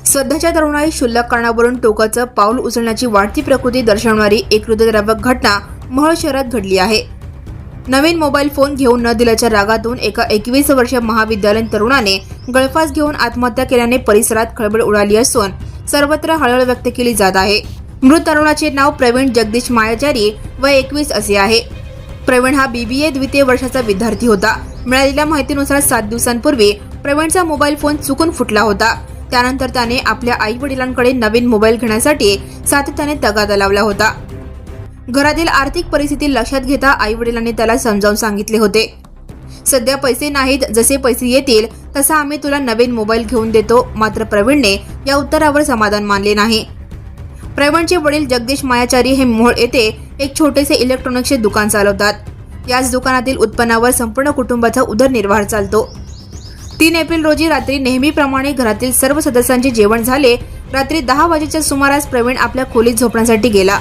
सध्याच्या तरुणाई क्षुल्लक कारणावरून टोकाचं पाऊल उचलण्याची वाढती प्रकृती दर्शवणारी एक हृदयद्रावक घटना मोहोळ शहरात घडली आहे। नवीन मोबाईल फोन घेऊन न दिल्याच्या रागातून एका 21 वर्षीय महाविद्यालयीन तरुणाने गळफास घेऊन आत्महत्या केल्याने परिसरात खळबळ उडाली असून सर्वत्र हळहळ व्यक्त केली जात आहे। मृत तरुणाचे नाव प्रवीण जगदीश मायाचारी वय 21 असे आहे। प्रवीण हा BBA द्वितीय वर्षाचा विद्यार्थी होता। मिळालेल्या माहितीनुसार 7 दिवसांपूर्वी प्रवीणचा मोबाईल फोन चुकून फुटला होता। त्यानंतर त्याने आपल्या आई वडिलांकडे नवीन मोबाईल घेण्यासाठी सातत्याने तगादा लावला होता। घरातील आर्थिक परिस्थिती लक्षात घेता आई वडिलांनी त्याला समजावून सांगितले होते, सध्या पैसे नाहीत, जसे पैसे येतील तसा आम्ही तुला नवीन मोबाईल घेऊन देतो। मात्र प्रवीणने या उत्तरावर समाधान मानले नाही। प्रवीणचे वडील जगदीश मायाचारी हे मोहोळ येथे एक छोटेसे इलेक्ट्रॉनिक्सचे दुकान चालवतात। याच दुकानातील उत्पन्नावर संपूर्ण कुटुंबाचा उदरनिर्वाह चालतो। 3 एप्रिल रोजी रात्री नेहमीप्रमाणे घरातील सर्व सदस्यांचे जेवण झाले। रात्री 10 वाजेच्या सुमारास प्रवीण आपल्या खोलीत झोपण्यासाठी गेला।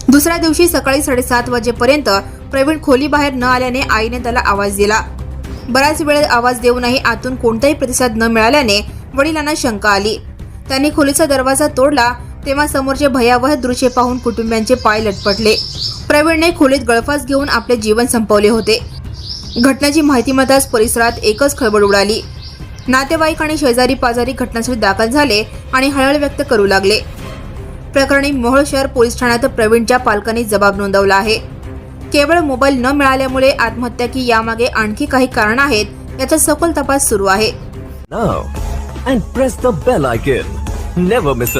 दुसऱ्या दिवशी सकाळी 7:30 वाजेपर्यंत प्रवीण खोली बाहेर न आल्याने आईने त्याला आवाज दिला। बराच वेळ आवाज देऊनही आतून कोणताही प्रतिसाद न मिळाल्याने वडिलांना शंका आली। त्यांनी खोलीचा दरवाजा तोडला तेव्हा समोरचे भयावह दृश्य पाहून कुटुंबियांचे पाय लटपटले। प्रवीणने खोलीत गळफास घेऊन आपले जीवन संपवले होते। घटनेची माहिती मिळताच परिसरात एकच खळबळ उडाली। नातेवाईक आणि शेजारी पाजारी घटनास्थळी दाखल झाले आणि हळहळ व्यक्त करू लागले। प्रकरणी मोहोळ शहर पोलीस ठाण्यात प्रवीणच्या पालकांनी जबाब नोंदवला आहे। केवळ मोबाईल न मिळाल्यामुळे आत्महत्या की यामागे आणखी काही कारण आहेत, याचा सखोल तपास सुरू आहे। Now and press the bell icon. Never miss a